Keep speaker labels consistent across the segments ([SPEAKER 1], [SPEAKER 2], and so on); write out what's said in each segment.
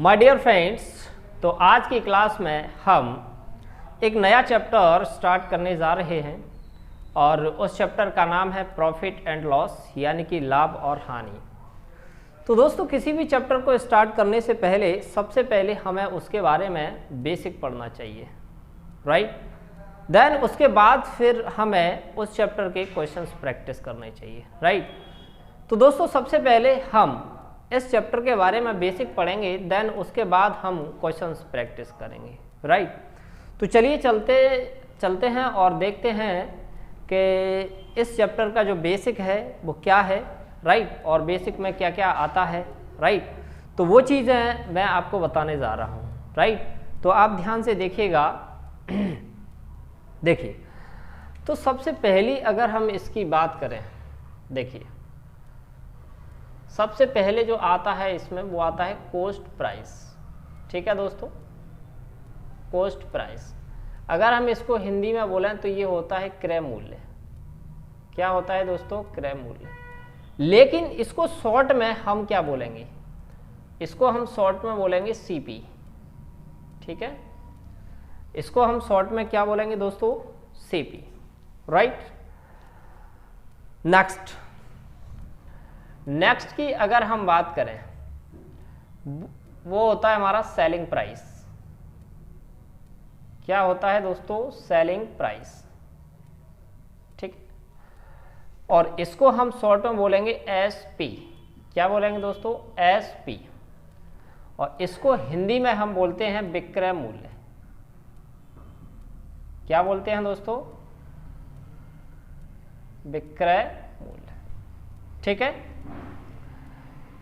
[SPEAKER 1] My dear friends, तो आज की क्लास में हम एक नया चैप्टर स्टार्ट करने जा रहे हैं और उस चैप्टर का नाम है प्रॉफिट एंड लॉस, यानी कि लाभ और हानि। तो दोस्तों, किसी भी चैप्टर को स्टार्ट करने से पहले सबसे पहले हमें उसके बारे में बेसिक पढ़ना चाहिए, राइट। देन उसके बाद फिर हमें उस चैप्टर के क्वेश्चंस प्रैक्टिस करने चाहिए, राइट। तो दोस्तों, सबसे पहले हम इस चैप्टर के बारे में बेसिक पढ़ेंगे, देन उसके बाद हम क्वेश्चंस प्रैक्टिस करेंगे, राइट। तो चलिए चलते हैं और देखते हैं कि इस चैप्टर का जो बेसिक है वो क्या है, राइट, और बेसिक में क्या क्या आता है, राइट। तो वो चीज़ें मैं आपको बताने जा रहा हूँ, राइट। तो आप ध्यान से देखिएगा। देखिए, तो सबसे पहली अगर हम इसकी बात करें, देखिए सबसे पहले जो आता है इसमें वो आता है कॉस्ट प्राइस, ठीक है दोस्तों। कॉस्ट प्राइस अगर हम इसको हिंदी में बोलें तो ये होता है क्रय मूल्य। क्या होता है दोस्तों? क्रय मूल्य। लेकिन इसको शॉर्ट में हम क्या बोलेंगे? इसको हम शॉर्ट में बोलेंगे सीपी, ठीक है। इसको हम शॉर्ट में क्या बोलेंगे दोस्तों? CP, right. नेक्स्ट की अगर हम बात करें, वो होता है हमारा सेलिंग प्राइस। क्या होता है दोस्तों? सेलिंग प्राइस, ठीक। और इसको हम शॉर्ट में बोलेंगे एसपी। क्या बोलेंगे दोस्तों? एसपी। और इसको हिंदी में हम बोलते हैं विक्रय मूल्य। क्या बोलते हैं दोस्तों? विक्रय मूल्य, ठीक है।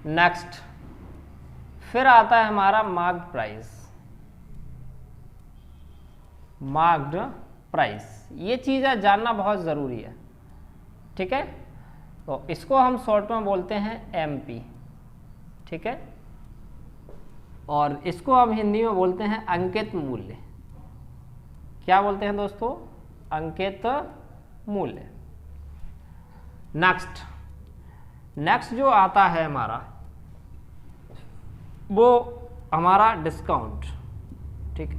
[SPEAKER 1] नेक्स्ट फिर आता है हमारा मार्क्ड प्राइस। मार्क्ड प्राइस, ये चीज़ें जानना बहुत ज़रूरी है, ठीक है। तो इसको हम शॉर्ट में बोलते हैं एमपी, ठीक है। और इसको हम हिंदी में बोलते हैं अंकित मूल्य। क्या बोलते हैं दोस्तों? अंकित मूल्य। नेक्स्ट जो आता है हमारा, वो हमारा डिस्काउंट, ठीक।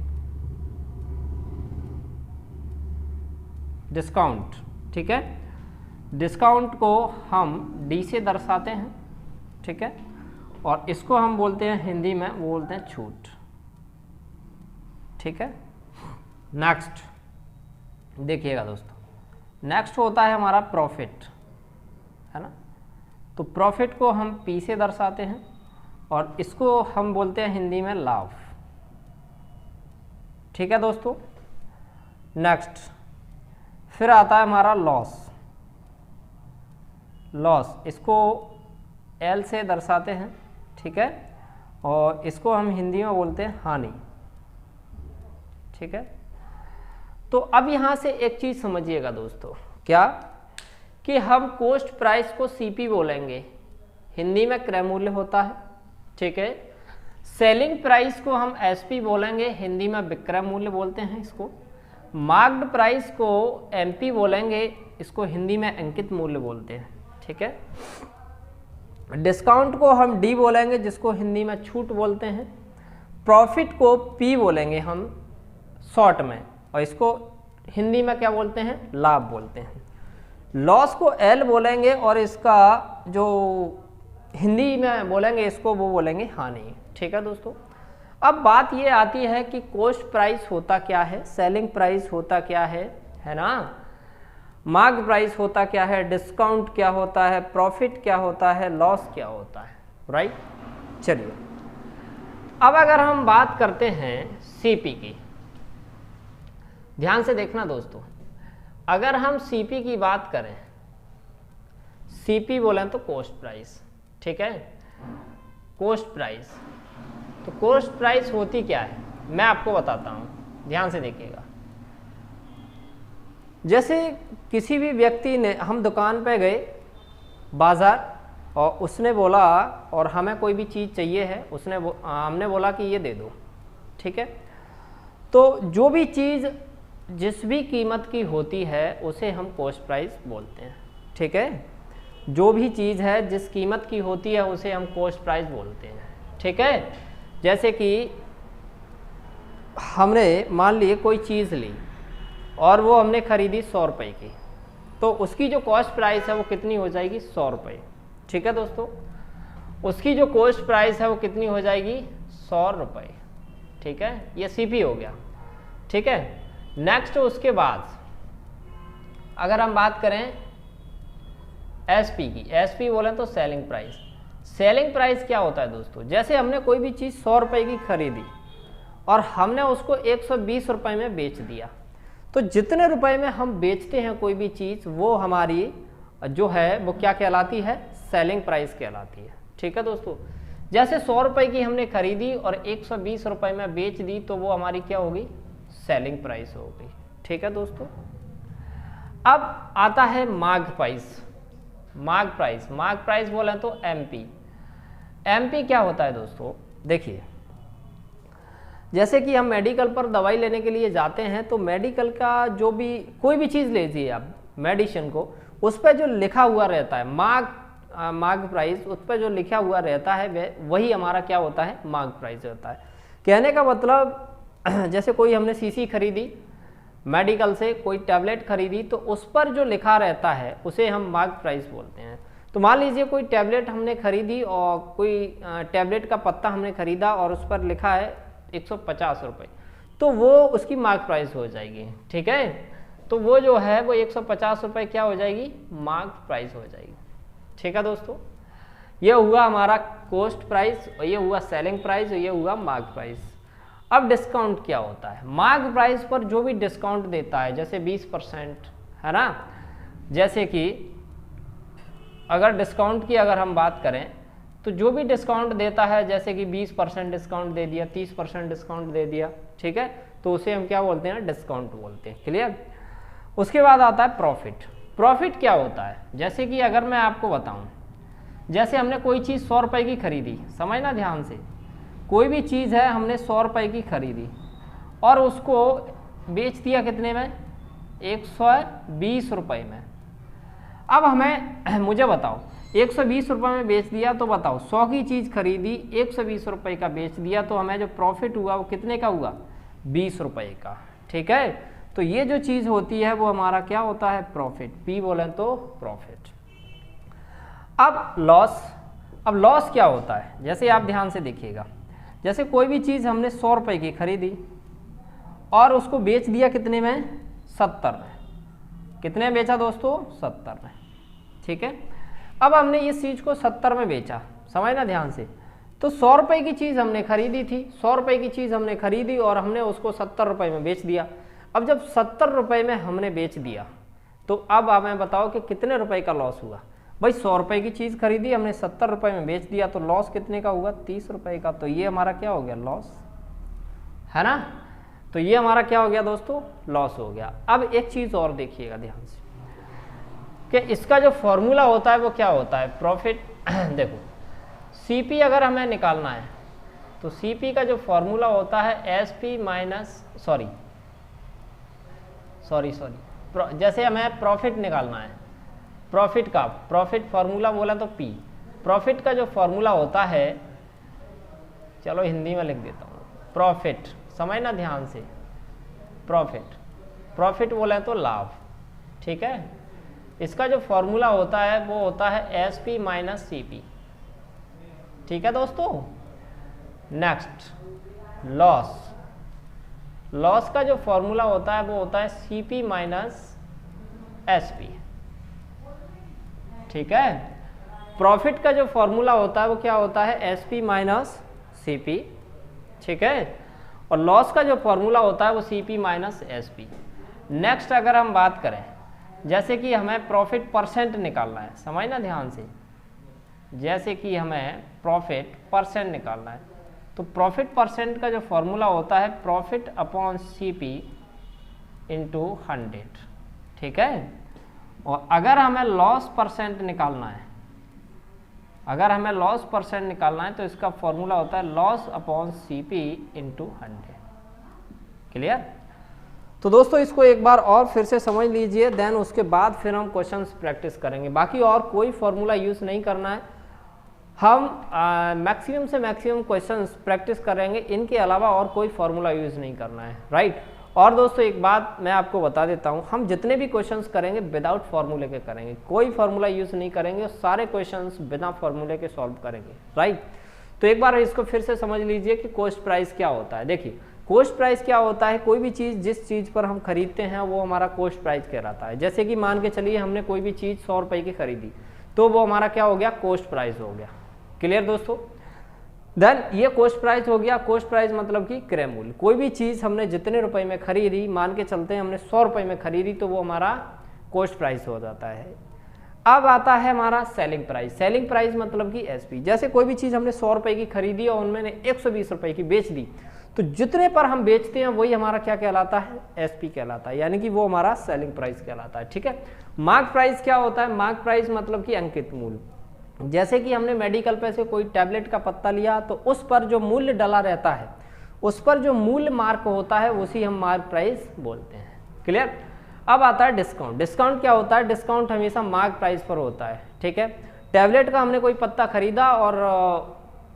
[SPEAKER 1] डिस्काउंट, ठीक है। डिस्काउंट को हम डी से दर्शाते हैं, ठीक है। और इसको हम बोलते हैं हिंदी में, वो बोलते हैं छूट, ठीक है। नेक्स्ट देखिएगा दोस्तों, नेक्स्ट होता है हमारा प्रॉफिट, है ना। तो प्रॉफिट को हम पी से दर्शाते हैं और इसको हम बोलते हैं हिंदी में लाभ, ठीक है दोस्तों। नेक्स्ट फिर आता है हमारा लॉस। इसको एल से दर्शाते हैं, ठीक है। और इसको हम हिंदी में बोलते हैं हानि, ठीक है। तो अब यहाँ से एक चीज़ समझिएगा दोस्तों, क्या कि हम कॉस्ट प्राइस को सीपी बोलेंगे, हिंदी में क्रय मूल्य होता है, ठीक है। सेलिंग प्राइस को हम एसपी बोलेंगे, हिंदी में विक्रय मूल्य बोलते हैं इसको। मार्क्ड प्राइस को एमपी बोलेंगे, इसको हिंदी में अंकित मूल्य बोलते हैं, ठीक है। डिस्काउंट को हम डी बोलेंगे, जिसको हिंदी में छूट बोलते हैं। प्रॉफिट को पी बोलेंगे हम शॉर्ट में, और इसको हिंदी में क्या बोलते हैं? लाभ बोलते हैं। लॉस को एल बोलेंगे और इसका जो हिंदी में बोलेंगे इसको वो बोलेंगे हानि, ठीक है दोस्तों। अब बात ये आती है कि कॉस्ट प्राइस होता क्या है, सेलिंग प्राइस होता क्या है ना, मार्क प्राइस होता क्या है, डिस्काउंट क्या होता है, प्रॉफिट क्या होता है, लॉस क्या होता है, राइट। चलिए, अब अगर हम बात करते हैं सीपी की, ध्यान से देखना दोस्तों। अगर हम सीपी की बात करें, सीपी बोलें तो कॉस्ट प्राइस, ठीक है। कॉस्ट प्राइस, तो कॉस्ट प्राइस होती क्या है मैं आपको बताता हूं, ध्यान से देखिएगा। जैसे किसी भी व्यक्ति ने, हम दुकान पे गए बाजार, और उसने बोला, और हमें कोई भी चीज़ चाहिए है, हमने बोला कि ये दे दो, ठीक है। तो जो भी चीज़ जिस भी कीमत की होती है उसे हम कॉस्ट प्राइस बोलते हैं, ठीक है। जो भी चीज़ है जिस कीमत की होती है उसे हम कॉस्ट प्राइस बोलते हैं, ठीक है। जैसे कि हमने मान लिए कोई चीज़ ली और वो हमने खरीदी 100 रुपये की, तो उसकी जो कॉस्ट प्राइस है वो कितनी हो जाएगी 100 रुपये। ठीक है दोस्तों, उसकी जो कॉस्ट प्राइस है वो कितनी हो जाएगी 100 रुपये। ठीक है, ये सीपी हो गया। ठीक है, नेक्स्ट उसके बाद अगर हम बात करें एसपी की, एसपी बोलें तो सेलिंग प्राइस। सेलिंग प्राइस क्या होता है दोस्तों, जैसे हमने कोई भी चीज़ 100 रुपये की खरीदी और हमने उसको 120 रुपये में बेच दिया, तो जितने रुपए में हम बेचते हैं कोई भी चीज़ वो हमारी जो है वो क्या कहलाती है, सेलिंग प्राइस कहलाती है। ठीक है दोस्तों, जैसे 100 रुपये की हमने खरीदी और 120 रुपये में बेच दी तो वो हमारी क्या होगी, सेलिंग प्राइस हो गई। ठीक है दोस्तों, अब आता है mark price. Mark price, mark price बोले तो एमपी। एमपी क्या होता है दोस्तों, देखिए जैसे कि हम मेडिकल पर दवाई लेने के लिए जाते हैं तो मेडिकल का जो भी कोई भी चीज़ लीजिए आप मेडिसिन को, उस पर जो लिखा हुआ रहता है मार्क प्राइस, उस पर जो लिखा हुआ रहता है वही हमारा क्या होता है, मार्क प्राइस होता है। कहने का मतलब जैसे कोई हमने शीशी खरीदी मेडिकल से, कोई टैबलेट खरीदी, तो उस पर जो लिखा रहता है उसे हम मार्क प्राइस बोलते हैं। तो मान लीजिए कोई टैबलेट हमने खरीदी और कोई टैबलेट का पत्ता हमने खरीदा और उस पर लिखा है 150 रुपये, तो वो उसकी मार्क प्राइस हो जाएगी। ठीक है, तो वो जो है वो 150 रुपये क्या हो जाएगी, मार्क प्राइस हो जाएगी। ठीक है दोस्तों, ये हुआ हमारा कॉस्ट प्राइस और ये हुआ सेलिंग प्राइस और ये हुआ मार्क प्राइस। अब डिस्काउंट क्या होता है, मार्क प्राइस पर जो भी डिस्काउंट देता है, जैसे 20% है ना, जैसे कि अगर डिस्काउंट की अगर हम बात करें तो जो भी डिस्काउंट देता है, जैसे कि 20% डिस्काउंट दे दिया, 30% डिस्काउंट दे दिया, ठीक है, तो उसे हम क्या बोलते हैं, डिस्काउंट बोलते हैं। क्लियर। उसके बाद आता है प्रॉफिट। प्रॉफिट क्या होता है, जैसे कि अगर मैं आपको बताऊं, जैसे हमने कोई चीज़ 100 रुपये की खरीदी, समझना ध्यान से, कोई भी चीज़ है हमने 100 रुपये की खरीदी और उसको बेच दिया कितने में, 120 रुपये में। अब हमें मुझे बताओ 120 रुपये में बेच दिया, तो बताओ 100 की चीज़ खरीदी, 120 रुपये का बेच दिया, तो हमें जो प्रॉफिट हुआ वो कितने का हुआ, 20 रुपये का। ठीक है, तो ये जो चीज़ होती है वो हमारा क्या होता है, प्रॉफिट। पी बोले तो प्रॉफिट। अब लॉस। अब लॉस क्या होता है, जैसे आप ध्यान से देखिएगा, जैसे कोई भी चीज़ हमने 100 रुपये की खरीदी और उसको बेच दिया कितने में, 70 में। कितने में बेचा दोस्तों, 70 में। ठीक है, अब हमने इस चीज़ को 70 में बेचा, समझना ध्यान से, तो 100 रुपये की चीज़ हमने खरीदी थी, 100 रुपये की चीज़ हमने खरीदी और हमने उसको 70 रुपये में बेच दिया। अब जब 70 रुपये में हमने बेच दिया, तो अब हमें बताओ कि कितने रुपए का लॉस हुआ। भाई 100 रुपये की चीज़ खरीदी, हमने 70 रुपये में बेच दिया, तो लॉस कितने का हुआ, 30 रुपये का। तो ये हमारा क्या हो गया, लॉस, है ना। तो ये हमारा क्या हो गया दोस्तों, लॉस हो गया। अब एक चीज़ और देखिएगा ध्यान से कि इसका जो फॉर्मूला होता है वो क्या होता है, प्रॉफिट। देखो सीपी अगर हमें निकालना है तो सीपी का जो फॉर्मूला होता है एसपी माइनस सॉरी जैसे हमें प्रॉफिट निकालना है, प्रॉफिट का प्रॉफिट फॉर्मूला बोला तो पी, प्रॉफिट का जो फॉर्मूला होता है, चलो हिंदी में लिख देता हूँ, प्रॉफिट, समझना ध्यान से, प्रॉफिट बोले तो लाभ। ठीक है, इसका जो फॉर्मूला होता है वो होता है S P minus C P. ठीक है दोस्तों। Next loss. लॉस का जो फॉर्मूला होता है वो होता है C P minus S P. ठीक है, प्रॉफिट का जो फॉर्मूला होता है वो क्या होता है, S P minus C P. ठीक है, और लॉस का जो फॉर्मूला होता है वो C P minus S P. Next अगर हम बात करें, जैसे कि हमें प्रॉफिट परसेंट निकालना है, समझना ध्यान से, जैसे कि हमें प्रॉफिट परसेंट निकालना है, तो प्रॉफिट परसेंट का जो फॉर्मूला होता है profit upon C P into 100। ठीक है, और अगर हमें लॉस परसेंट निकालना है, अगर हमें लॉस परसेंट निकालना है तो इसका फॉर्मूला होता है loss upon C P into 100। Clear. तो दोस्तों इसको एक बार और फिर से समझ लीजिए, देन उसके बाद फिर हम क्वेश्चंस प्रैक्टिस करेंगे। बाकी और कोई फॉर्मूला यूज़ नहीं करना है, हम मैक्सिमम से मैक्सिमम क्वेश्चंस प्रैक्टिस करेंगे, इनके अलावा और कोई फार्मूला यूज़ नहीं करना है, राइट। और दोस्तों एक बात मैं आपको बता देता हूँ, हम जितने भी क्वेश्चंस करेंगे विदाउट फार्मूले के करेंगे, कोई फार्मूला यूज़ नहीं करेंगे, सारे क्वेश्चंस बिना फार्मूले के सॉल्व करेंगे, राइट। तो एक बार इसको फिर से समझ लीजिए कि कॉस्ट प्राइस क्या होता है। देखिए कॉस्ट प्राइस क्या होता है, कोई भी चीज़ जिस चीज़ पर हम खरीदते हैं वो हमारा कॉस्ट प्राइस कहलाता है। जैसे कि मान के चलिए हमने कोई भी चीज़ 100 रुपये की खरीदी, तो वो हमारा क्या हो गया, कॉस्ट प्राइस हो गया। क्लियर दोस्तों। देन ये कॉस्ट प्राइस हो गया। कॉस्ट प्राइस मतलब कि क्रय मूल्य। कोई भी चीज़ हमने जितने रुपए में खरीदी, मान के चलते हैं हमने 100 रुपये में खरीदी, तो वो हमारा कॉस्ट प्राइस हो जाता है। अब आता है हमारा सेलिंग प्राइस। सेलिंग प्राइस मतलब कि एसपी। जैसे कोई भी चीज़ हमने 100 रुपये की खरीदी और उनमें 120 रुपये की बेच दी, तो जितने पर हम बेचते हैं वही हमारा क्या कहलाता है, एसपी कहलाता है, यानी कि वो हमारा सेलिंग प्राइस कहलाता है। ठीक है। मार्क प्राइस क्या होता है, मार्क प्राइस मतलब कि अंकित मूल्य। जैसे कि हमने मेडिकल पे से कोई टैबलेट का पत्ता लिया, तो उस पर जो मूल्य डला रहता है, उस पर जो मूल्य मार्क होता है उसी हम मार्क प्राइस बोलते हैं। क्लियर। अब आता है डिस्काउंट। डिस्काउंट क्या होता है, डिस्काउंट हमेशा मार्क प्राइस पर होता है। ठीक है। टैबलेट का हमने कोई पत्ता खरीदा और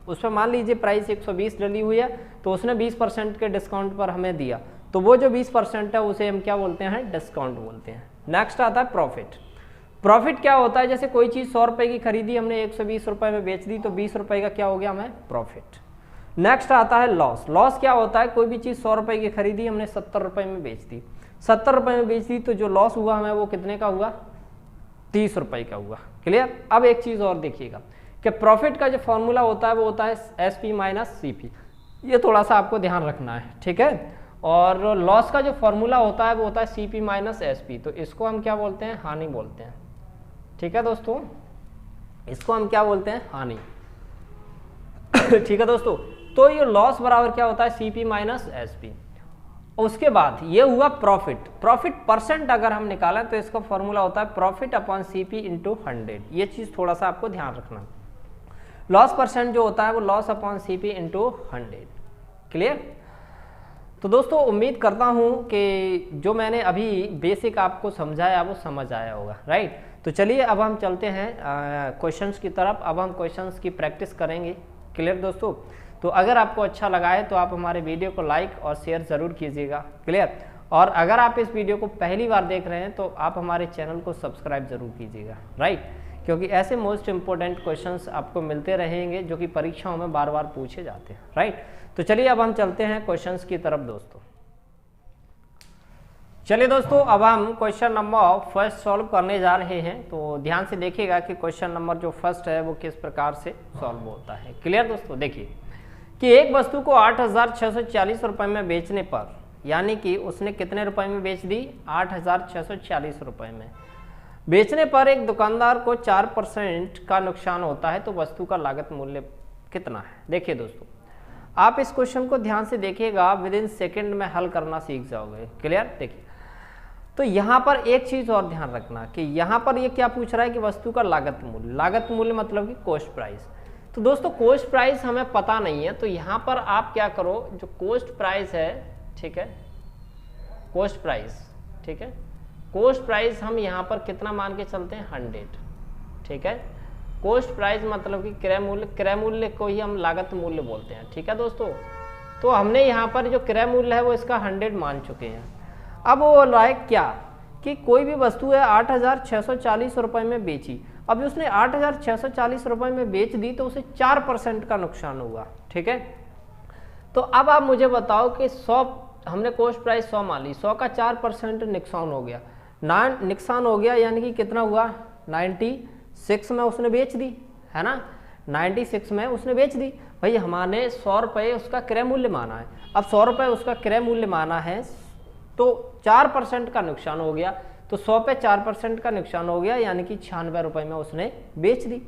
[SPEAKER 1] उस पर मान लीजिए प्राइस 120 डली हुई है, तो उसने 20% के डिस्काउंट पर हमें दिया, तो वो जो 20% है उसे हम क्या बोलते हैं, डिस्काउंट बोलते हैं। नेक्स्ट आता है प्रॉफिट। प्रॉफिट क्या होता है, जैसे कोई चीज़ 100 रुपये की खरीदी, हमने 120 रुपये में बेच दी, तो 20 रुपये का क्या हो गया हमें, प्रॉफिट। नेक्स्ट आता है लॉस। लॉस क्या होता है, कोई भी चीज़ 100 रुपये की खरीदी, हमने 70 रुपये में बेच दी, 70 रुपये में बेच दी, तो जो लॉस हुआ हमें वो कितने का हुआ, 30 रुपये का हुआ। क्लियर। अब एक चीज़ और देखिएगा कि प्रॉफिट का जो फॉर्मूला होता है वो होता है एसपी माइनस सीपी, ये थोड़ा सा आपको ध्यान रखना है। ठीक है। और लॉस का जो फॉर्मूला होता है वो होता है सीपी माइनस एसपी, तो इसको हम क्या बोलते हैं, हानि बोलते हैं। ठीक है दोस्तों, इसको हम क्या बोलते हैं, हानि। ठीक है दोस्तों। तो ये लॉस बराबर क्या होता है, सीपी माइनस एसपी। उसके बाद ये हुआ प्रॉफिट। प्रॉफिट परसेंट अगर हम निकालें तो इसका फॉर्मूला होता है प्रॉफिट अपॉन सीपी इंटू 100। ये चीज़ थोड़ा सा आपको ध्यान रखना। लॉस परसेंट जो होता है वो loss upon CP into 100। Clear. तो दोस्तों उम्मीद करता हूँ कि जो मैंने अभी बेसिक आपको समझाया वो समझ आया होगा, राइट। तो चलिए अब हम चलते हैं क्वेश्चंस की तरफ। अब हम क्वेश्चंस की प्रैक्टिस करेंगे। क्लियर दोस्तों। तो अगर आपको अच्छा लगा है तो आप हमारे वीडियो को लाइक और शेयर ज़रूर कीजिएगा। क्लियर। और अगर आप इस वीडियो को पहली बार देख रहे हैं तो आप हमारे चैनल को सब्सक्राइब ज़रूर कीजिएगा, राइट, क्योंकि ऐसे मोस्ट इंपॉर्टेंट क्वेश्चंस आपको मिलते रहेंगे जो कि परीक्षाओं में बार बार पूछे जाते हैं, राइट। तो चलिए अब हम चलते हैं क्वेश्चंस की तरफ दोस्तों। चलिए दोस्तों अब हम क्वेश्चन नंबर फर्स्ट सॉल्व करने जा रहे हैं। तो ध्यान से देखिएगा कि क्वेश्चन नंबर जो फर्स्ट है वो किस प्रकार से सॉल्व होता है। क्लियर दोस्तों। देखिए कि एक वस्तु को 8,640 रुपये में बेचने पर, यानी कि उसने कितने रुपए में बेच दी, 8,640 रुपये में बेचने पर एक दुकानदार को 4% का नुकसान होता है, तो वस्तु का लागत मूल्य कितना है। देखिए दोस्तों आप इस क्वेश्चन को ध्यान से देखिएगा, विद इन सेकेंड में हल करना सीख जाओगे। क्लियर। देखिए तो यहाँ पर एक चीज़ और ध्यान रखना कि यहाँ पर ये क्या पूछ रहा है कि वस्तु का लागत मूल्य। लागत मूल्य मतलब कि कॉस्ट प्राइस। तो दोस्तों कॉस्ट प्राइस हमें पता नहीं है, तो यहाँ पर आप क्या करो, जो कॉस्ट प्राइस है, ठीक है, कॉस्ट प्राइस, ठीक है, कॉस्ट प्राइस हम यहाँ पर कितना मान के चलते हैं, 100। ठीक है। कॉस्ट प्राइस मतलब कि क्रय मूल्य, क्रय मूल्य को ही हम लागत मूल्य बोलते हैं। ठीक है दोस्तों। तो हमने यहाँ पर जो क्रय मूल्य है वो इसका 100 मान चुके हैं। अब वो बोल रहा है क्या कि कोई भी वस्तु है 8,640 रुपये में बेची, अब उसने 8,640 रुपये में बेच दी तो उसे 4% का नुकसान हुआ। ठीक है। तो अब आप मुझे बताओ कि 100, हमने कॉस्ट प्राइस 100 मान ली, 100 का 4% नुकसान हो गया, नुकसान हो गया, यानी कि कितना हुआ, 96 में उसने बेच दी, है ना, 96 में उसने बेच दी। भाई हमारे 100 रुपये उसका क्रय मूल्य माना है, अब 100 रुपये उसका क्रय मूल्य माना है, तो 4% का नुकसान हो गया, तो 100 पे 4% का नुकसान हो गया, यानी कि 96 रुपये में उसने बेच दी।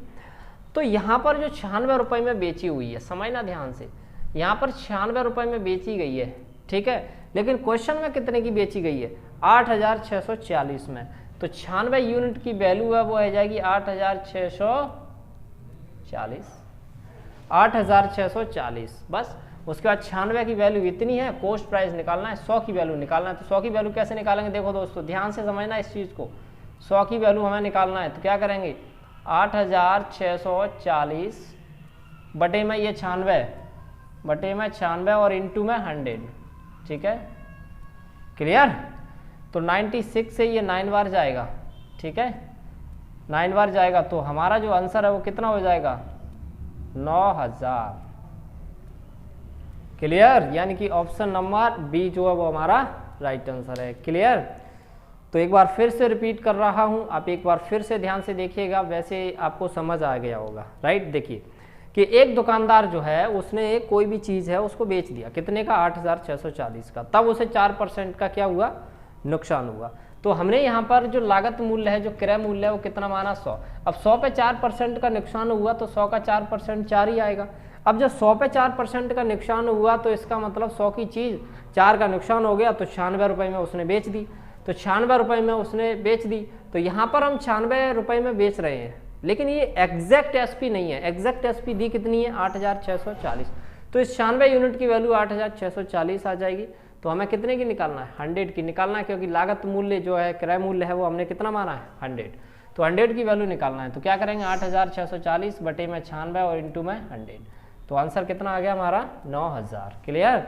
[SPEAKER 1] तो यहाँ पर जो 96 रुपये में बेची हुई है, समझना ध्यान से, यहाँ पर 96 रुपये में बेची गई है, ठीक है, लेकिन क्वेश्चन में कितने की बेची गई है, 8,640 में। तो 96 यूनिट की वैल्यू है वो आ जाएगी 8,640, बस। उसके बाद 96 की वैल्यू इतनी है, कॉस्ट प्राइस निकालना है, 100 की वैल्यू निकालना है। तो 100 की वैल्यू कैसे निकालेंगे, देखो दोस्तों ध्यान से समझना इस चीज़ को। 100 की वैल्यू हमें निकालना है तो क्या करेंगे, 8,640 बटे में ये 96, बटे में 96 और इंटू में 100, ठीक है, क्लियर। तो 96 से ये 9 बार जाएगा, ठीक है, 9 बार जाएगा, तो हमारा जो आंसर है वो कितना हो जाएगा, 9000, क्लियर। यानी कि ऑप्शन नंबर बी जो है वो हमारा राइट आंसर है, क्लियर। तो एक बार फिर से रिपीट कर रहा हूं, आप एक बार फिर से ध्यान से देखिएगा, वैसे आपको समझ आ गया होगा, राइट। देखिए कि एक दुकानदार जो है उसने कोई भी चीज़ है उसको बेच दिया, कितने का, 8640 का, तब उसे 4% का क्या हुआ, नुकसान हुआ। तो हमने यहाँ पर जो लागत मूल्य है, जो क्रय मूल्य है, वो कितना माना, 100। अब 100 पे 4% का नुकसान हुआ तो 100 का 4% 4 ही आएगा। अब जब 100 पे 4% का नुकसान हुआ तो इसका मतलब 100 की चीज़ 4 का नुकसान हो गया, तो 96 रुपये में उसने बेच दी, तो 96 रुपये में उसने बेच दी। तो यहाँ पर हम 96 रुपये में बेच रहे हैं, लेकिन ये एग्जैक्ट एसपी नहीं है। एग्जैक्ट एसपी दी कितनी है, 8640। तो इस 96 यूनिट की वैल्यू 8640 आ जाएगी। तो हमें कितने की निकालना है, 100 की निकालना है, क्योंकि लागत मूल्य जो है, क्रय मूल्य है, वो हमने कितना माना है, 100। तो 100 की वैल्यू निकालना है, तो क्या करेंगे, 8640 बटे में 96 और इंटू में 100। तो आंसर कितना आ गया हमारा, 9000, क्लियर।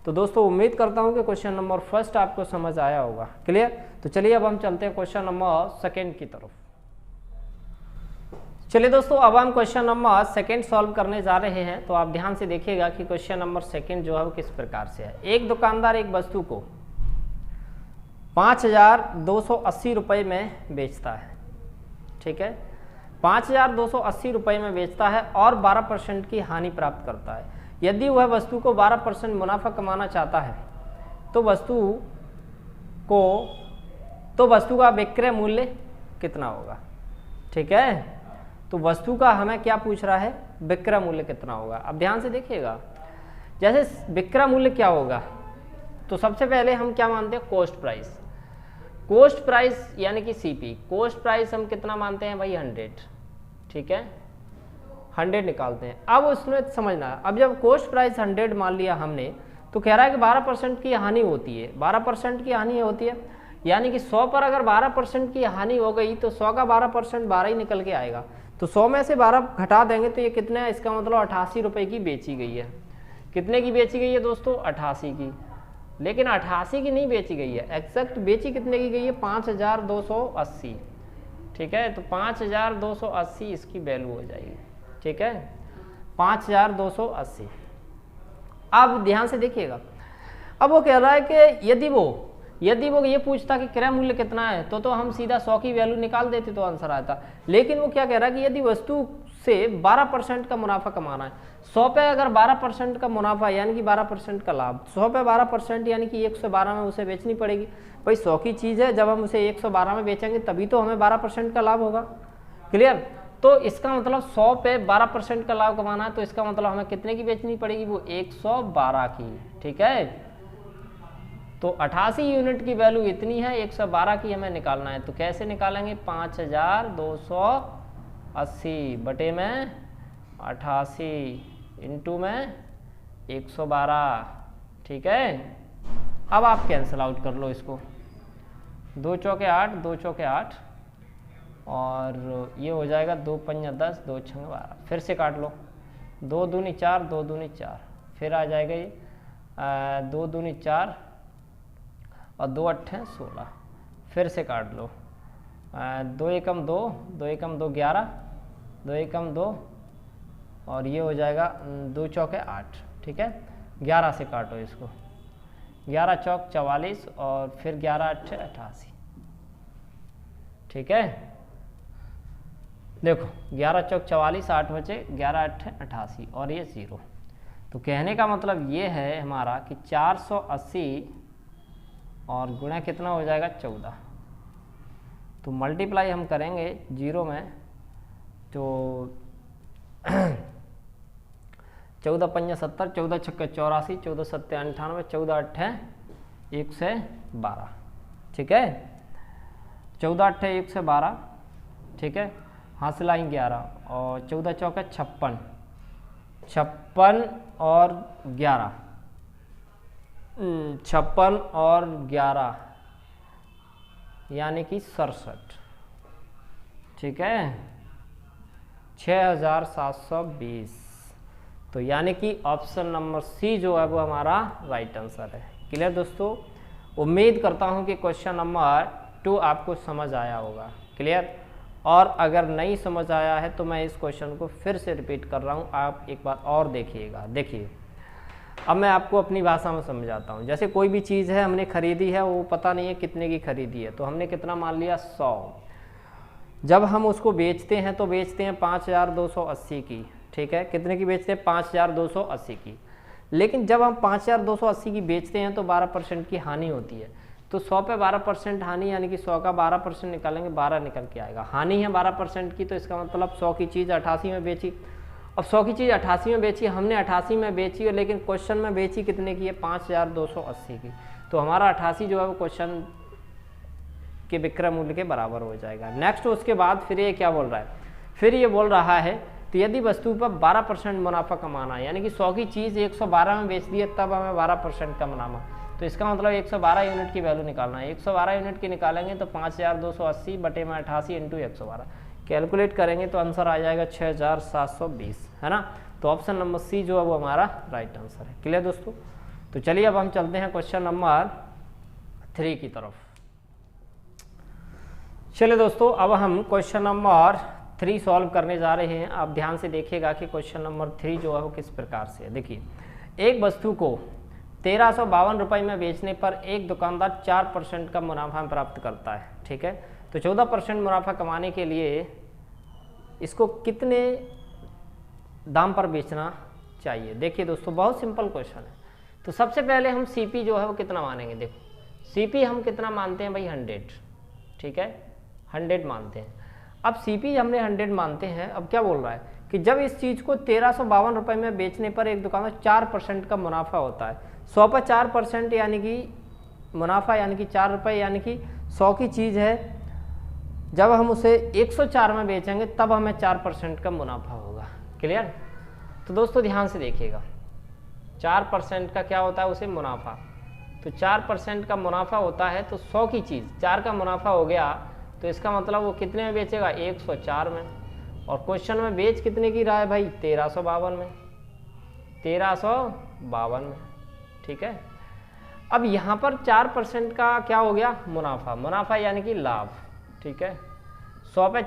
[SPEAKER 1] तो दोस्तों उम्मीद करता हूँ कि क्वेश्चन नंबर फर्स्ट आपको समझ आया होगा, क्लियर। तो चलिए अब हम चलते हैं क्वेश्चन नंबर सेकेंड की तरफ। चलिए दोस्तों अब हम क्वेश्चन नंबर सेकंड सॉल्व करने जा रहे हैं। तो आप ध्यान से देखिएगा कि क्वेश्चन नंबर सेकंड जो है वो किस प्रकार से है। एक दुकानदार एक वस्तु को 5280 रुपये में बेचता है, ठीक है, 5280 रुपये में बेचता है और 12% की हानि प्राप्त करता है। यदि वह वस्तु को 12% मुनाफा कमाना चाहता है तो वस्तु का विक्रय मूल्य कितना होगा, ठीक है। तो वस्तु का हमें क्या पूछ रहा है, विक्रय मूल्य कितना होगा। अब ध्यान से देखिएगा, जैसे विक्रय मूल्य क्या होगा, तो सबसे पहले हम क्या मानते हैं, कॉस्ट प्राइस। कॉस्ट प्राइस यानी कि सीपी, कॉस्ट प्राइस हम कितना मानते हैं भाई, 100, ठीक है, 100 निकालते हैं। अब उसमें समझना है, अब जब कॉस्ट प्राइस 100 मान लिया हमने, तो कह रहा है कि 12% की हानि होती है, 12% की हानि होती है, यानी कि 100 पर अगर 12% की हानि हो गई तो 100 का 12% 12 ही निकल के आएगा। तो 100 में से 12 घटा देंगे तो ये कितना है, इसका मतलब 88 रुपये की बेची गई है। कितने की बेची गई है दोस्तों, 88 की। लेकिन 88 की नहीं बेची गई है, एग्जैक्ट बेची कितने की गई है, 5280, ठीक है। तो 5280 इसकी वैल्यू हो जाएगी, ठीक है, 5280। अब ध्यान से देखिएगा, अब वो कह रहा है कि यदि वो ये पूछता कि क्रय मूल्य कितना है तो हम सीधा 100 की वैल्यू निकाल देते तो आंसर आता। लेकिन वो क्या कह रहा है कि यदि वस्तु से 12% का मुनाफा कमाना है, 100 पे अगर 12% का मुनाफा यानी कि 12% का लाभ, 100 पे 12% यानी कि 112 में उसे बेचनी पड़ेगी। भाई 100 की चीज़ है, जब हम उसे 112 में बेचेंगे तभी तो हमें 12% का लाभ होगा, क्लियर। तो इसका मतलब 100 पे 12% का लाभ कमाना है, तो इसका मतलब हमें कितने की बेचनी पड़ेगी, वो 112 की, ठीक है। तो 88 यूनिट की वैल्यू इतनी है, 112 की हमें निकालना है। तो कैसे निकालेंगे, 5280 बटे में 88 इंटू में 112, ठीक है। अब आप कैंसिल आउट कर लो इसको, 2 चौके 8, 2 चौके 8, और ये हो जाएगा 2 पंजा 10, 2 छंग 12। फिर से काट लो, 2 दूनी 4, 2 दूनी 4, फिर आ जाएगा ये 2 दूनी 4 और 2 अट्ठे 16। फिर से काट लो, 2 एकम 2, 2 एकम 2 11, 2 एकम 2, और ये हो जाएगा 2 चौके 8, ठीक है। 11 से काटो इसको, 11 चौक 44 और फिर 11 अट्ठे 88, ठीक है। देखो 11 चौक 44, 8 बचे, 11 अट्ठे 88 और ये 0। तो कहने का मतलब ये है हमारा कि 480 और गुणा कितना हो जाएगा, 14। तो मल्टीप्लाई हम करेंगे 0 में, तो 14 पंजा 70, 14 छक्के 84, 14 सत्ते 98, 14 अट्ठे 112, ठीक है। 14 अट्ठे 112, ठीक है, हासिल आई 11 और 14 चौके 56, 56 और 11, 56 और 11 यानी कि 67, ठीक है, 6720। तो यानी कि ऑप्शन नंबर सी जो है वो हमारा राइट आंसर है। क्लियर दोस्तों, उम्मीद करता हूँ कि क्वेश्चन नंबर 2 आपको समझ आया होगा। क्लियर, और अगर नहीं समझ आया है तो मैं इस क्वेश्चन को फिर से रिपीट कर रहा हूँ, आप एक बार और देखिएगा। देखिए, अब मैं आपको अपनी भाषा में समझाता हूँ। जैसे कोई भी चीज़ है हमने खरीदी है, वो पता नहीं है कितने की खरीदी है, तो हमने कितना मान लिया 100। जब हम उसको बेचते हैं तो बेचते हैं 5280 की, ठीक है, कितने की बेचते हैं 5280 की। लेकिन जब हम 5280 की बेचते हैं तो 12% की हानि होती है। तो 100 पे 12% हानि, यानी कि 100 का 12% निकालेंगे, 12 निकल के आएगा। हानि है 12% की, तो इसका मतलब 100 की चीज़ 88 में बेची। अब 100 की चीज़ 88 में बेची, हमने 88 में बेची है, लेकिन क्वेश्चन में बेची कितने की है 5280 की। तो हमारा 88 जो है वो क्वेश्चन के विक्रय मूल्य के बराबर हो जाएगा। नेक्स्ट उसके बाद फिर ये क्या बोल रहा है, फिर ये बोल रहा है तो यदि वस्तु पर 12% मुनाफा कमाना है, यानी कि 100 की चीज़ 112 में बेच दी है, तब हमें 12% का मुनाफा। तो इसका मतलब 112 यूनिट की वैल्यू निकालना है। 112 यूनिट की निकालेंगे तो 5280 बटे में 88 इंटू 112 कैलकुलेट करेंगे तो आंसर आ जाएगा 6720, है ना। तो ऑप्शन नंबर सी जो है वो हमारा राइट आंसर है। क्लियर दोस्तों, तो चलिए अब हम चलते हैं क्वेश्चन नंबर 3 की तरफ। चलिए दोस्तों, अब हम क्वेश्चन नंबर 3 सॉल्व करने जा रहे हैं। आप ध्यान से देखिएगा कि क्वेश्चन नंबर 3 जो है वो किस प्रकार से है। देखिए, एक वस्तु को 1352 रुपये में बेचने पर एक दुकानदार 4% का मुनाफा प्राप्त करता है, ठीक है। तो 14% मुनाफा कमाने के लिए इसको कितने दाम पर बेचना चाहिए। देखिए दोस्तों, बहुत सिंपल क्वेश्चन है। तो सबसे पहले हम सीपी जो है वो कितना मानेंगे। देखो सीपी हम कितना मानते हैं भाई 100, ठीक है, 100 मानते हैं। अब सीपी हमने 100 मानते हैं। अब क्या बोल रहा है कि जब इस चीज़ को 1352 रुपये में बेचने पर एक दुकान में 4% का मुनाफा होता है। 100 पर 4% यानी कि मुनाफा, यानी कि 4 रुपये, यानी कि 100 की चीज़ है, जब हम उसे 104 में बेचेंगे तब हमें 4% का मुनाफा होगा। क्लियर, तो दोस्तों ध्यान से देखिएगा, 4% का क्या होता है उसे मुनाफा। तो 4% का मुनाफा होता है, तो 100 की चीज़ 4 का मुनाफा हो गया, तो इसका मतलब वो कितने में बेचेगा 104 में। और क्वेश्चन में बेच कितने की रहा है भाई 1352 में, 1352 में, ठीक है। अब यहाँ पर 4% का क्या हो गया मुनाफा, मुनाफा यानी कि लाभ, ठीक है। 100 पे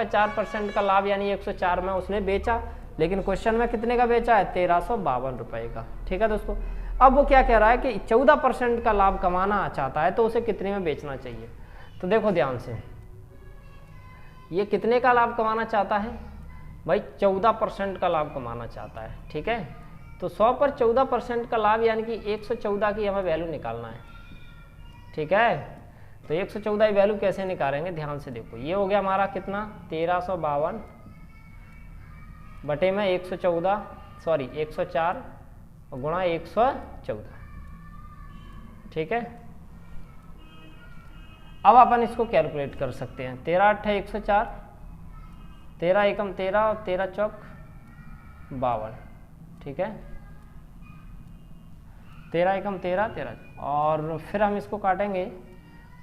[SPEAKER 1] 4% का लाभ यानी 104 में उसने बेचा, लेकिन क्वेश्चन में कितने का बेचा है 1352 रुपये का, ठीक है दोस्तों। अब वो क्या कह रहा है कि 14% का लाभ कमाना चाहता है, तो उसे कितने में बेचना चाहिए। तो देखो ध्यान से, ये कितने का लाभ कमाना चाहता है भाई 14% का लाभ कमाना चाहता है, ठीक है। तो 100 पर 14% का लाभ यानी कि 114 की हमें वैल्यू निकालना है, ठीक है। तो 114 की वैल्यू कैसे निकालेंगे, ध्यान से देखो। ये हो गया हमारा कितना 1352 बटे में 104 और गुणा 114, ठीक है। अब अपन इसको कैलकुलेट कर सकते हैं। 13 8 104, 13 एकम 13 और 13 चौक 52, ठीक है। 13 एकम 13 13, और फिर हम इसको काटेंगे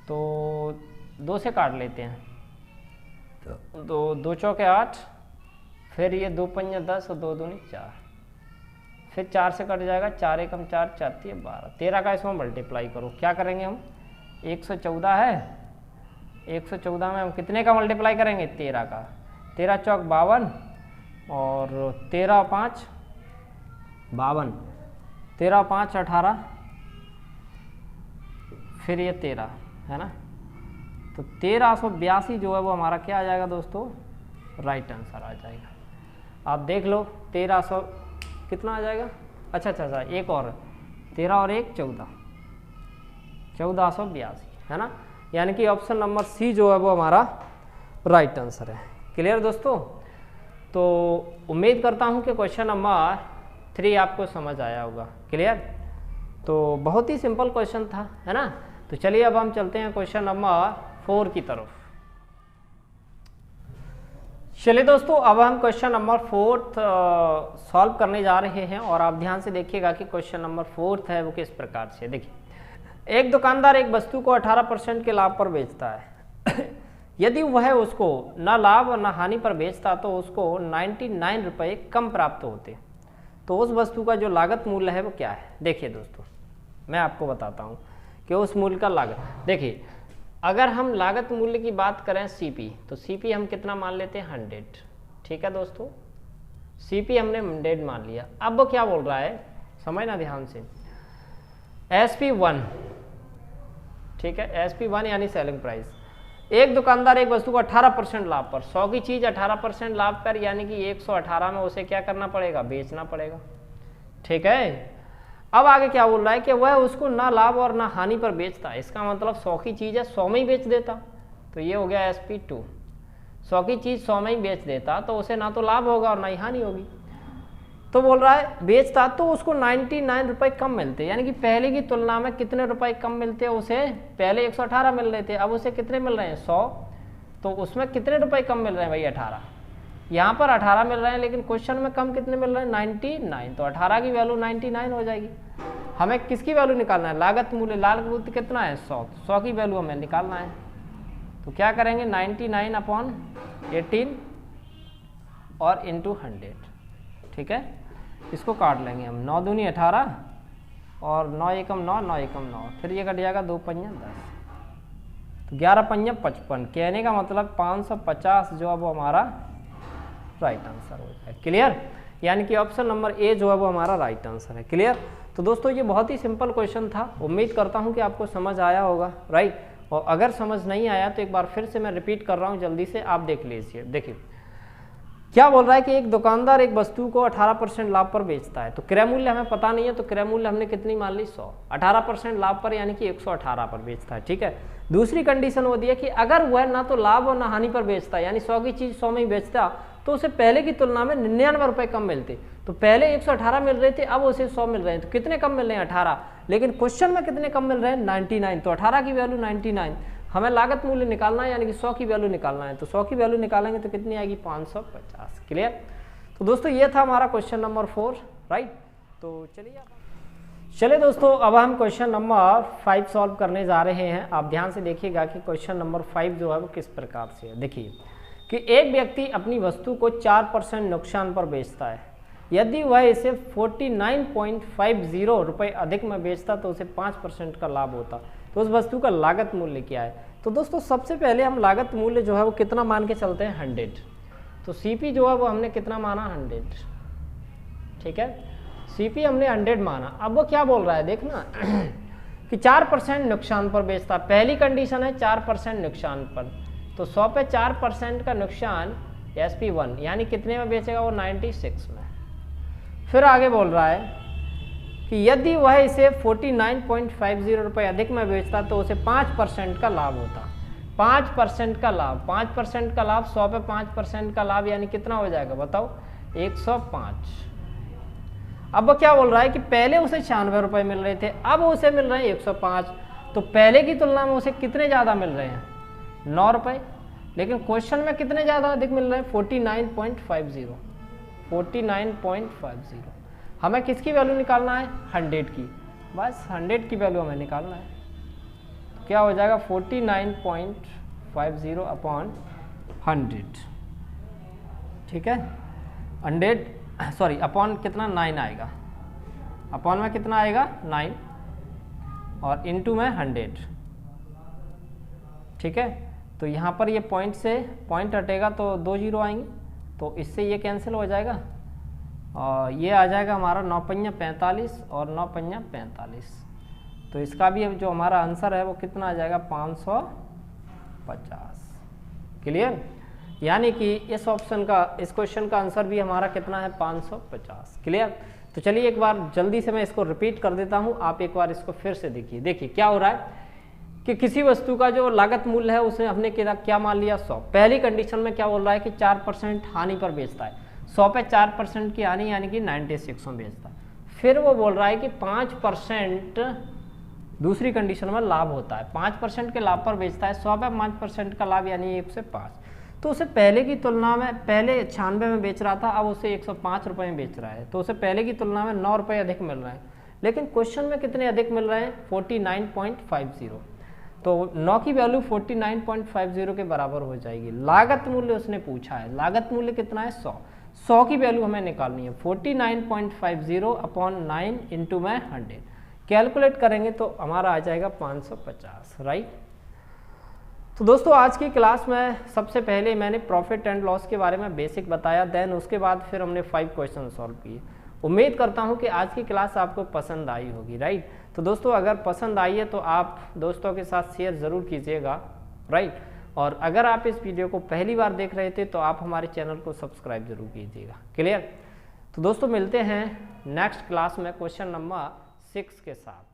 [SPEAKER 1] तो 2 से काट लेते हैं। तो 2 चौके 8, फिर ये 2 पंजे 10 और 2 दूनी 4, फिर 4 से कट जाएगा, 4 एकम 4 4 12, 13 का इसमें मल्टीप्लाई करो। क्या करेंगे हम 114 है, 114 में हम कितने का मल्टीप्लाई करेंगे 13 का, 13 चौक 52 और 13 5 52, 13 5 18, फिर ये 13 है ना। तो 1382 जो है वो हमारा क्या आ जाएगा दोस्तों, राइट आंसर आ जाएगा। आप देख लो 1300 कितना आ जाएगा, अच्छा एक और 13 और 1 14, 1482 है ना। यानी कि ऑप्शन नंबर सी जो है वो हमारा राइट आंसर है। क्लियर दोस्तों, तो उम्मीद करता हूँ कि क्वेश्चन नंबर 3 आपको समझ आया होगा। क्लियर, तो बहुत ही सिंपल क्वेश्चन था, है ना। तो चलिए अब हम चलते हैं क्वेश्चन नंबर 4 की तरफ। चलिए दोस्तों, अब हम क्वेश्चन नंबर 4 सॉल्व करने जा रहे हैं, और आप ध्यान से देखिएगा कि क्वेश्चन नंबर 4 है वो किस प्रकार से। देखिए, एक दुकानदार एक वस्तु को 18% के लाभ पर बेचता है। यदि वह उसको ना लाभ और ना हानि पर बेचता तो उसको 99 रुपये कम प्राप्त होते। तो उस वस्तु का जो लागत मूल्य है वो क्या है? देखिए दोस्तों, मैं आपको बताता हूँ कि उस मूल्य का लागत, देखिए अगर हम लागत मूल्य की बात करें सीपी, तो सीपी हम कितना मान लेते हैं? 100। ठीक है दोस्तों, सीपी हमने 100 मान लिया। अब वो क्या बोल रहा है, समझना ध्यान से, SP1, ठीक है, SP1 यानी सेलिंग प्राइस। एक दुकानदार एक वस्तु को 18% लाभ पर, 100 की चीज 18% लाभ पर, यानी कि 118 में उसे क्या करना पड़ेगा? बेचना पड़ेगा। ठीक है, अब आगे क्या बोल रहा है कि वह उसको ना लाभ और ना हानि पर बेचता है। इसका मतलब 100 की चीज है 100 में ही बेच देता, तो ये हो गया SP2। 100 की चीज 100 में ही बेच देता तो उसे ना तो लाभ होगा और ना ही हानि होगी। तो बोल रहा है बेचता तो उसको 99 रुपये कम मिलते, यानी कि पहले की तुलना में कितने रुपए कम मिलते हैं उसे? पहले 118 मिल रहे थे, अब उसे कितने मिल रहे हैं? 100। तो उसमें कितने रुपए कम मिल रहे हैं भाई? 18। यहाँ पर 18 मिल रहे हैं, लेकिन क्वेश्चन में कम कितने मिल रहे हैं? 99। तो 18 की वैल्यू 99 हो जाएगी। हमें किसकी वैल्यू निकालना है? लागत मूल्य। लागत मूल्य कितना है? 100। 100 की वैल्यू हमें निकालना है, तो क्या करेंगे? 99/18 और इंटू 100। ठीक है, इसको काट लेंगे हम। 9 दूनी 18 और 9 एकम 9, 9 एकम 9, फिर ये कट जाएगा 2 पंजा 10, तो 11 पंजा 55। कहने का मतलब 550 जो है वो हमारा राइट आंसर हो जाए। क्लियर? यानी कि ऑप्शन नंबर ए जो है वो हमारा राइट आंसर है। क्लियर? तो दोस्तों ये बहुत ही सिंपल क्वेश्चन था, उम्मीद करता हूँ कि आपको समझ आया होगा। राइट, और अगर समझ नहीं आया तो एक बार फिर से मैं रिपीट कर रहा हूँ, जल्दी से आप देख लीजिए। देखिए क्या बोल रहा है कि एक दुकानदार एक वस्तु को 18% लाभ पर बेचता है। तो क्रय मूल्य हमें पता नहीं है, तो क्रय मूल्य हमने कितनी मान ली? 100। 18% लाभ पर यानी कि 118 पर बेचता है। ठीक है, दूसरी कंडीशन वो दी है कि अगर वह ना तो लाभ और ना हानि पर बेचता है, यानी 100 की चीज 100 में ही बेचता, तो उसे पहले की तुलना में 99 रुपये कम मिलते। तो पहले 118 मिल रहे थे, अब उसे 100 मिल रहे हैं, तो कितने कम मिल रहे हैं? 18। लेकिन क्वेश्चन में कितने कम मिल रहे हैं? 99। तो 18 की वैल्यू 99। हमें लागत मूल्य निकालना है, यानी कि 100 की वैल्यू निकालना है। तो 100 की वैल्यू निकालेंगे तो कितनी आएगी? 550। क्लियर? तो दोस्तों ये था हमारा क्वेश्चन नंबर 4। राइट, तो चलिए दोस्तों अब हम क्वेश्चन नंबर 5 सॉल्व करने जा रहे हैं। आप ध्यान से देखिएगा कि क्वेश्चन नंबर 5 जो है वो किस प्रकार से है। देखिए कि एक व्यक्ति अपनी वस्तु को 4% नुकसान पर बेचता है। यदि वह इसे 49.50 रुपये अधिक में बेचता तो उसे 5% का लाभ होता। तो उस वस्तु का लागत मूल्य क्या है? तो दोस्तों सबसे पहले हम लागत मूल्य जो है वो कितना मान के चलते हैं? 100। तो सीपी जो है वो हमने कितना माना? 100। ठीक है, सीपी हमने 100 माना। अब वो क्या बोल रहा है देखना कि 4% नुकसान पर बेचता। पहली कंडीशन है 4% नुकसान पर, तो 100 पे 4% का नुकसान SP1, यानी कितने में बेचेगा वो? 96 में। फिर आगे बोल रहा है कि यदि वह इसे 49.50 रुपये अधिक में बेचता तो उसे 5% का लाभ होता। 5% का लाभ, 5% का लाभ, 100 पे 5% का लाभ, यानी कितना हो जाएगा बताओ? 105। अब वो क्या बोल रहा है कि पहले उसे 96 रुपये मिल रहे थे, अब उसे मिल रहे हैं 105। तो पहले की तुलना में उसे कितने ज़्यादा मिल रहे हैं? 9 रुपये। लेकिन क्वेश्चन में कितने ज़्यादा अधिक मिल रहे हैं? 49.50। 49.50। हमें किसकी वैल्यू निकालना है? 100 की। बस 100 की वैल्यू हमें निकालना है। तो क्या हो जाएगा? 49.50/100। ठीक है, 100 सॉरी अपॉन कितना? 9 आएगा। अपॉन में कितना आएगा? 9 और इनटू में 100। ठीक है, तो यहाँ पर ये पॉइंट से पॉइंट हटेगा तो 2 जीरो आएंगे, तो इससे ये कैंसिल हो जाएगा और ये आ जाएगा हमारा 9 पंजा 45 और 9 पंजा 45। तो इसका भी जो हमारा आंसर है वो कितना आ जाएगा? 550। क्लियर? यानी कि इस ऑप्शन का, इस क्वेश्चन का आंसर भी हमारा कितना है? 550। क्लियर? तो चलिए एक बार जल्दी से मैं इसको रिपीट कर देता हूँ, आप एक बार इसको फिर से देखिए। देखिए क्या हो रहा है कि किसी वस्तु का जो लागत मूल्य है उसे हमने क्या मान लिया? 100। पहली कंडीशन में क्या बोल रहा है कि 4% हानि पर बेचता है। 100 पे 4% की हानि यानी कि 96 में बेचता है। फिर वो बोल रहा है कि 5% दूसरी कंडीशन में लाभ होता है। 5% के लाभ पर बेचता है। 100 पे 5% का लाभ यानी 105। तो उसे पहले की तुलना में, पहले 96 में बेच रहा था, अब उसे 105 रुपये में बेच रहा है। तो उसे पहले की तुलना में 9 रुपये अधिक मिल रहे हैं। लेकिन क्वेश्चन में कितने अधिक मिल रहे हैं? 49.50। तो 9 की वैल्यू 49.50 के बराबर हो जाएगी। लागत मूल्य उसने पूछा है, लागत मूल्य कितना है 100, 100 की वैल्यू हमें निकालनी है। 49.50 अपॉन 9 इंटू में 100 कैलकुलेट करेंगे तो हमारा आ जाएगा 550, राइट। तो दोस्तों आज की क्लास में सबसे पहले मैंने प्रॉफिट एंड लॉस के बारे में बेसिक बताया, देन उसके बाद फिर हमने 5 क्वेश्चन सॉल्व किए। उम्मीद करता हूं कि आज की क्लास आपको पसंद आई होगी, राइट। तो दोस्तों अगर पसंद आई है तो आप दोस्तों के साथ शेयर ज़रूर कीजिएगा, राइट। और अगर आप इस वीडियो को पहली बार देख रहे थे तो आप हमारे चैनल को सब्सक्राइब जरूर कीजिएगा। क्लियर। तो दोस्तों मिलते हैं नेक्स्ट क्लास में क्वेश्चन नंबर 6 के साथ।